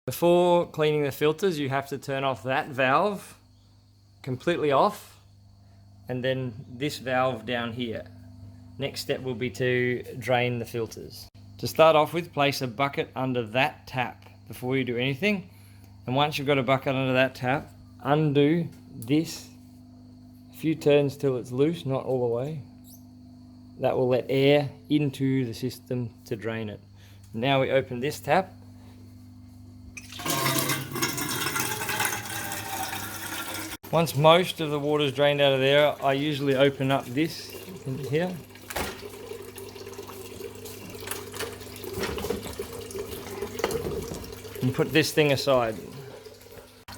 Before cleaning the filters, you have to turn off that valve completely off, and then this valve down here. Next step will be to drain the filters. To start off with, place a bucket under that tap before you do anything. And once you've got a bucket under that tap, undo this a few turns till it's loose, not all the way. That will let air into the system to drain it. Now we open this tap. Once most of the water is drained out of there, I usually open up this in here. And put this thing aside.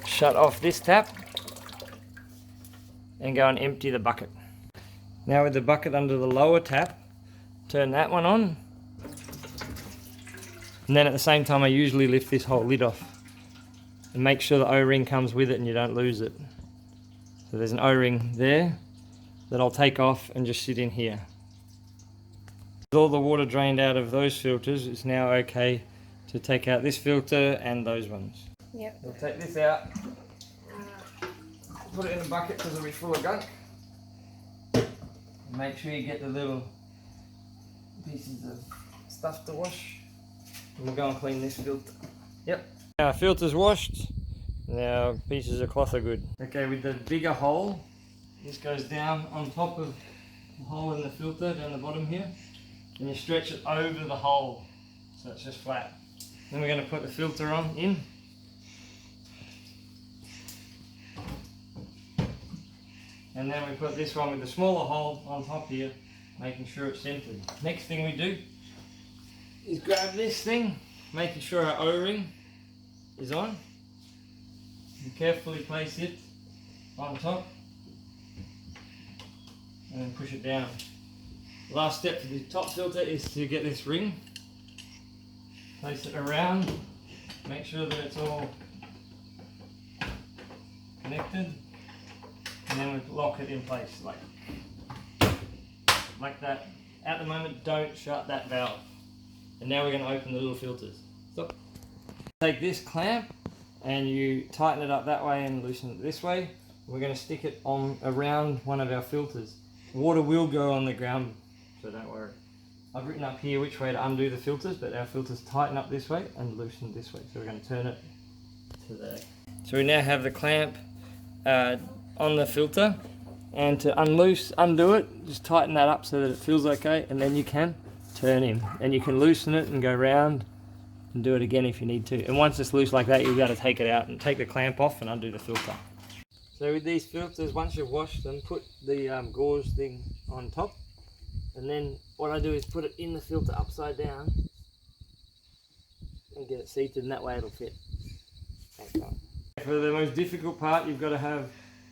Shut off this tap and go and empty the bucket. Now with the bucket under the lower tap, turn that one on. And then at the same time, I usually lift this whole lid off and make sure the O-ring comes with it and you don't lose it. So there's an O-ring there that I'll take off and just sit in here. With all the water drained out of those filters, it's now okay to take out this filter and those ones. Yep. We'll take this out, put it in a bucket because it'll be full of gunk. Make sure you get the little pieces of stuff to wash. And we'll go and clean this filter. Yep. Now our filter's washed. Now pieces of cloth are good. Okay, with the bigger hole, this goes down on top of the hole in the filter down the bottom here. And you stretch it over the hole so it's just flat. Then we're going to put the filter in. And then we put this one with the smaller hole on top here, making sure it's centered. Next thing we do is grab this thing, making sure our O-ring is on. And carefully place it on top and then push it down. The last step for the top filter is to get this ring, place it around, make sure that it's all connected, and then we lock it in place like that. At the moment, don't shut that valve. And now we're going to open the little filters. Stop. Take this clamp and you tighten it up that way and loosen it this way. We're going to stick it on around one of our filters. Water will go on the ground, so don't worry. I've written up here which way to undo the filters, but our filters tighten up this way and loosen this way. So we're going to turn it to there. So we now have the clamp on the filter, and to undo it, just tighten that up so that it feels okay, and then you can turn him. And you can loosen it and go round and do it again if you need to. And once it's loose like that, you'll be able to take it out and take the clamp off and undo the filter. So with these filters, once you've washed them, put the gauze thing on top. And then what I do is put it in the filter upside down and get it seated, and that way it'll fit. For the most difficult part, you've got to have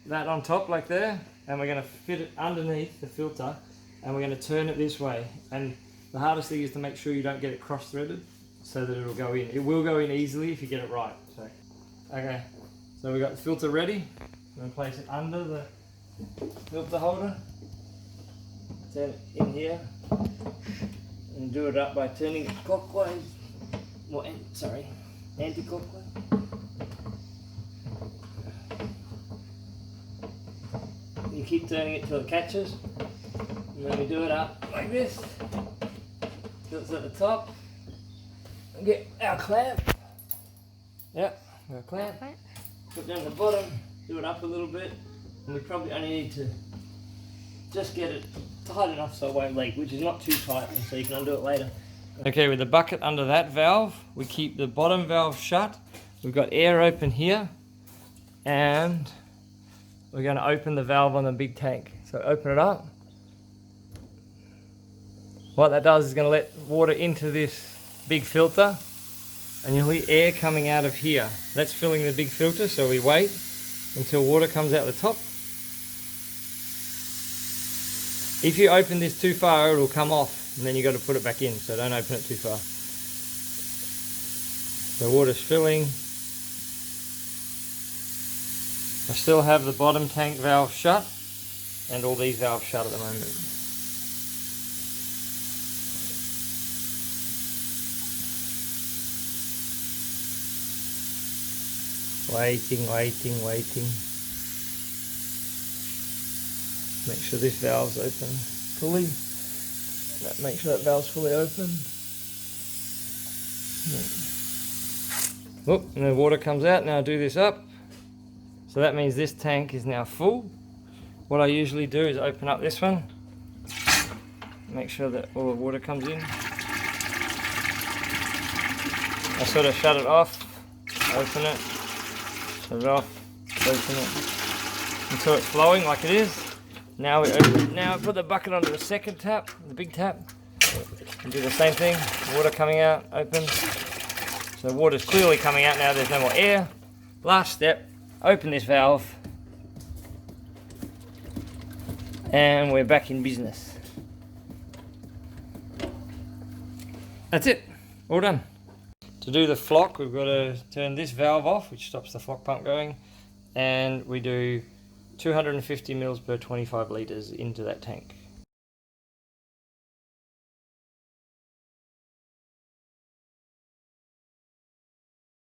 that on top like there, and we're going to fit it underneath the filter, and we're going to turn it this way. And the hardest thing is to make sure you don't get it cross-threaded so that it'll go in. It will go in easily if you get it right. So, okay, so we've got the filter ready. I'm going to place it under the filter holder. Turn it in here and do it up by turning it clockwise, or anti-clockwise. You keep turning it till it catches, and then we do it up like this till it's at the top, and get our clamp. Yep, our clamp. Put down the bottom, do it up a little bit, and we probably only need to just get it tight enough so it won't leak, which is not too tight, so you can undo it later. Okay, with the bucket under that valve, we keep the bottom valve shut. We've got air open here, and we're going to open the valve on the big tank. So open it up. What that does is going to let water into this big filter, and you'll hear air coming out of here. That's filling the big filter, so we wait until water comes out the top. If you open this too far, it'll come off, and then you've got to put it back in, so don't open it too far. The water's filling. I still have the bottom tank valve shut, and all these valves shut at the moment. Waiting. Make sure this valve's open fully. Make sure that valve's fully open. Oh, and the water comes out. Now I do this up. So that means this tank is now full. What I usually do is open up this one. Make sure that all the water comes in. I sort of shut it off, open it, shut it off, open it, until it's flowing like it is. Now we open it. Now I put the bucket onto the second tap, the big tap, and do the same thing. Water coming out, open. So the water's clearly coming out now, there's no more air. Last step, open this valve, and we're back in business. That's it, all done. To do the flock, we've got to turn this valve off, which stops the flock pump going, and we do 250 mils per 25 litres into that tank.